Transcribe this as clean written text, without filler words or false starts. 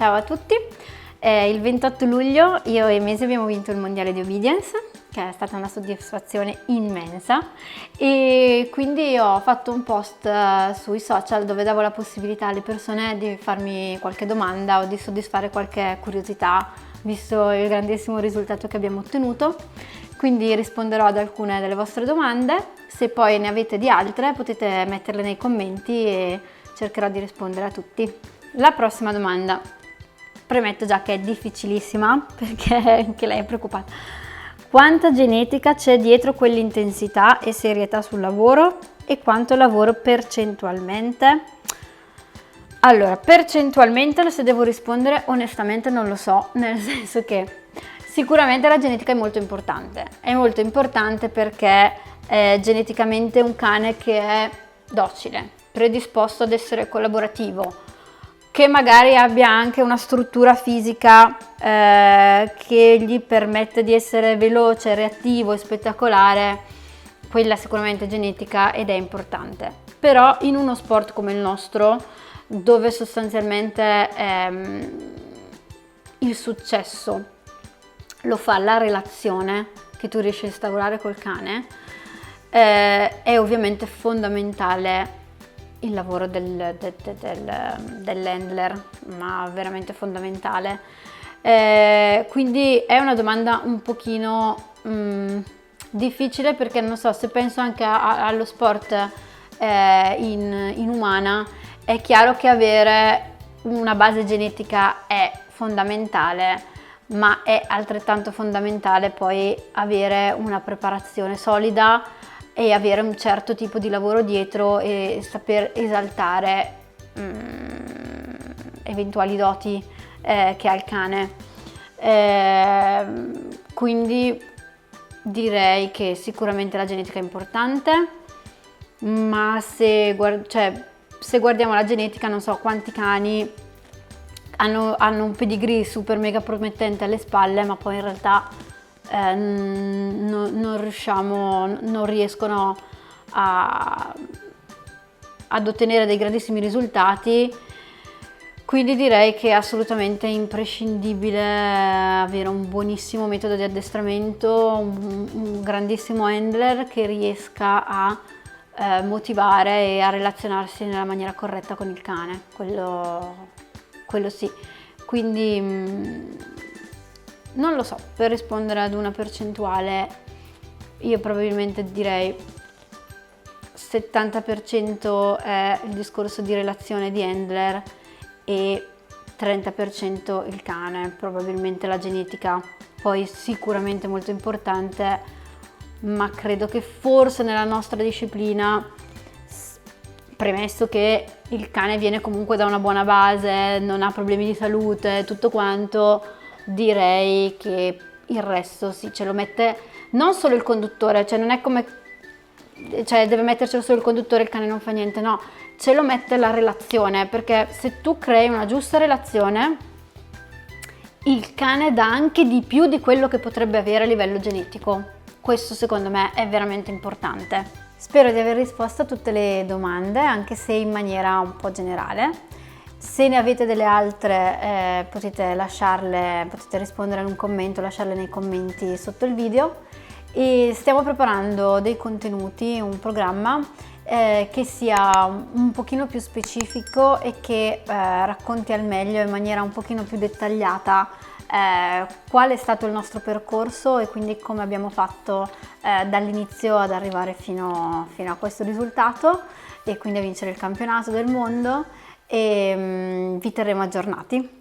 Ciao a tutti, il 28 luglio io e Mesi abbiamo vinto il mondiale di obedience, che è stata una soddisfazione immensa, e quindi ho fatto un post sui social dove davo la possibilità alle persone di farmi qualche domanda o di soddisfare qualche curiosità, visto il grandissimo risultato che abbiamo ottenuto. Quindi risponderò ad alcune delle vostre domande, se poi ne avete di altre potete metterle nei commenti e cercherò di rispondere a tutti. La prossima domanda, premetto già che è difficilissima perché anche lei è preoccupata. Quanta genetica c'è dietro quell'intensità e serietà sul lavoro e quanto lavoro percentualmente? Allora, percentualmente, se devo rispondere onestamente non lo so, nel senso che sicuramente la genetica è molto importante perché è geneticamente un cane che è docile, predisposto ad essere collaborativo, che magari abbia anche una struttura fisica che gli permette di essere veloce, reattivo e spettacolare. Quella sicuramente è genetica ed è importante. Però in uno sport come il nostro, dove sostanzialmente il successo lo fa la relazione che tu riesci a instaurare col cane, è ovviamente fondamentale il lavoro dell'handler, ma veramente fondamentale. Quindi è una domanda un pochino difficile, perché non so, se penso anche allo sport in umana, è chiaro che avere una base genetica è fondamentale, ma è altrettanto fondamentale poi avere una preparazione solida e avere un certo tipo di lavoro dietro e saper esaltare eventuali doti che ha il cane. Quindi direi che sicuramente la genetica è importante, ma se guardiamo la genetica, non so quanti cani hanno un pedigree super mega promettente alle spalle, ma poi in realtà non riescono ad ottenere dei grandissimi risultati. Quindi direi che è assolutamente imprescindibile avere un buonissimo metodo di addestramento, un grandissimo handler che riesca a motivare e a relazionarsi nella maniera corretta con il cane, quello sì. Quindi non lo so, per rispondere ad una percentuale io probabilmente direi 70% è il discorso di relazione di handler e 30% il cane, probabilmente la genetica poi sicuramente molto importante, ma credo che forse nella nostra disciplina, premesso che il cane viene comunque da una buona base, non ha problemi di salute, tutto quanto, direi che il resto sì, ce lo mette non solo il conduttore, cioè non è come, cioè deve mettercelo solo il conduttore, il cane non fa niente, no, ce lo mette la relazione, perché se tu crei una giusta relazione, il cane dà anche di più di quello che potrebbe avere a livello genetico. Questo secondo me è veramente importante. Spero di aver risposto a tutte le domande, anche se in maniera un po' generale. Se ne avete delle altre potete rispondere in un commento, lasciarle nei commenti sotto il video. E stiamo preparando dei contenuti, un programma che sia un pochino più specifico e che racconti al meglio, in maniera un pochino più dettagliata, qual è stato il nostro percorso e quindi come abbiamo fatto dall'inizio ad arrivare fino a questo risultato e quindi a vincere il campionato del mondo, e vi terremo aggiornati.